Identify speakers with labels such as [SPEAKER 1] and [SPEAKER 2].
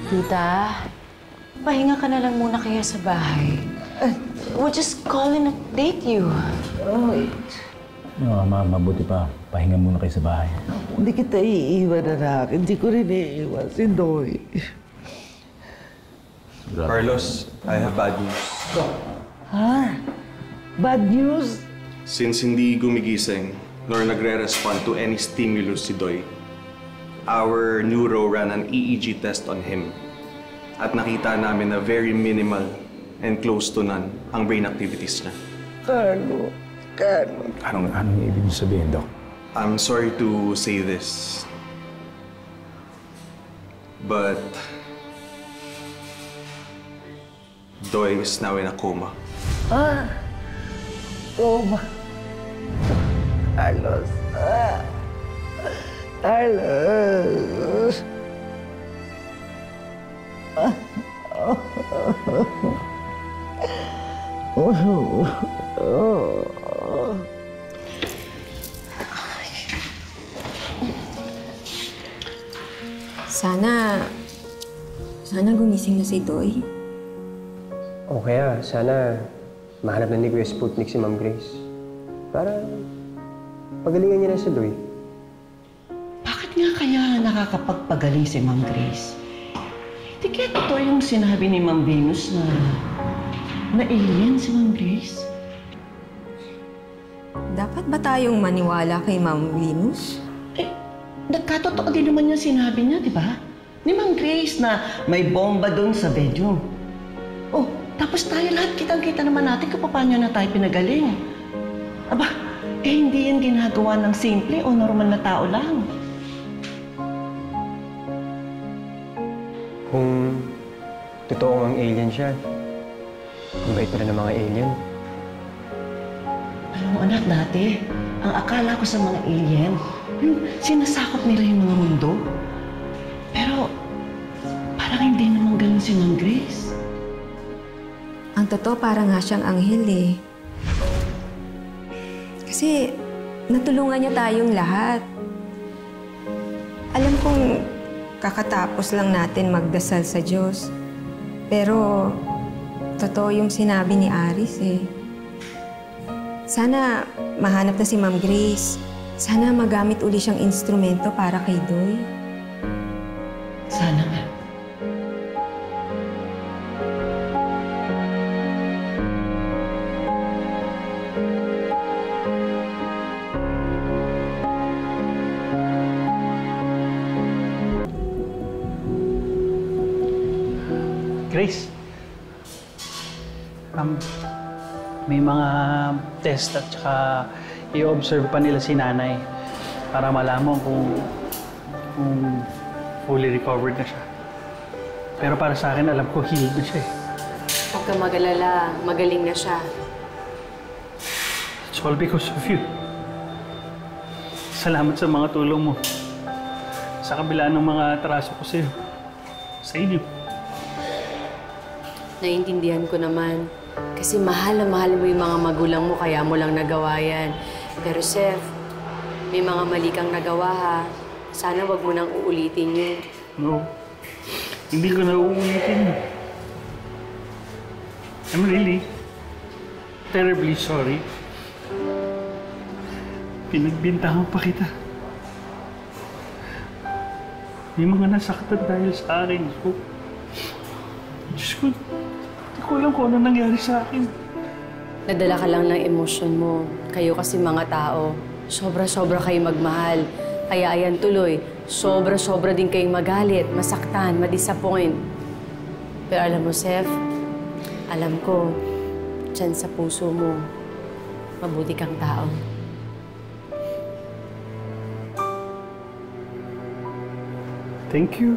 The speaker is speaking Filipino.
[SPEAKER 1] Tita, pahinga ka na lang muna kaya sa bahay. We'll just call and update you.
[SPEAKER 2] Oh,
[SPEAKER 3] No, mabuti pa. Pahinga muna kayo sa bahay.
[SPEAKER 2] hindi kita iiwan, anak. Hindi ko rin iiwan si Doy.
[SPEAKER 4] Carlos, I have bad news.
[SPEAKER 2] Ha? Bad news?
[SPEAKER 4] Since hindi gumigising nor nagre-respond to any stimulus si Doy, our neuro ran an EEG test on him. At nakita namin na very minimal and close to none ang brain activities niya.
[SPEAKER 2] Carlo.
[SPEAKER 3] Anong ibig niyo sabihin, Doc?
[SPEAKER 4] I'm sorry to say this, but Doy is now in a coma.
[SPEAKER 2] Ah! Coma. Carlos. Ah! Carlos.
[SPEAKER 5] Sana gumising na si Doy.
[SPEAKER 6] O kaya, sana mahanap na ni Kuya Sputnik si Ma'am Grace. Para pagalingan niya na si Doy.
[SPEAKER 7] Bakit nga kaya nakakapagpagaling si Ma'am Grace? Hindi kaya totoo yung sinabi ni Ma'am Venus na alien si Ma'am Grace?
[SPEAKER 5] Dapat ba tayong maniwala kay Ma'am Venus?
[SPEAKER 7] Nagkatotoo din naman yung sinabi niya, di ba? Ni Ma'am Grace na may bomba doon sa bedroom. Oh, tapos tayo lahat kitang-kita naman natin kung paano na tayo pinagaling. Aba, hindi yan ginagawa ng simple o normal na tao lang.
[SPEAKER 6] Kung totoo ang alien siya, ang bait pala ng mga alien.
[SPEAKER 7] Alam mo anak, dati, ang akala ko sa mga alien, yung sinasakop nila yung mga mundo. Pero, parang hindi naman ganun si Ma'am Grace.
[SPEAKER 5] Ang totoo, parang nga siyang anghel eh. Kasi natulungan niya tayong lahat. Alam kong kakatapos lang natin magdasal sa Diyos. Pero totoo yung sinabi ni Aris eh. Sana mahanap na si Ma'am Grace. Sana magamit uli siyang instrumento para kay Doy.
[SPEAKER 7] Sana nga.
[SPEAKER 8] Grace, may mga test at saka i-observe pa nila si nanay para malaman kung fully recovered na siya. Pero para sa akin, alam ko healed na siya eh.
[SPEAKER 9] Huwag ka mag-alala, magaling na siya.
[SPEAKER 8] It's all because of you. Salamat sa mga tulong mo. Sa kabila ng mga atraso ko sa'yo. Sa inyo.
[SPEAKER 9] Naiintindihan ko naman. Kasi mahal na mahal mo yung mga magulang mo, kaya mo lang nagawa yan. Pero, Seth, may mga mali kang nagawa, ha? Sana wag mo nang uulitin yun.
[SPEAKER 8] No. Hindi ko na uulitin. I'm really terribly sorry. Pinagbintangan pa kita. May mga nasaktan dahil sa akin. Diyos ko, hindi ko alam kung ano nangyari sa akin.
[SPEAKER 9] Nadala ka lang ng emosyon mo. Kayo kasi mga tao, sobra-sobra kayo magmahal. Kaya ayan tuloy, sobra-sobra din kayong magalit, masaktan, madisappoint. Pero alam mo, Seth, alam ko, dyan sa puso mo, mabuti kang tao.
[SPEAKER 8] Thank you.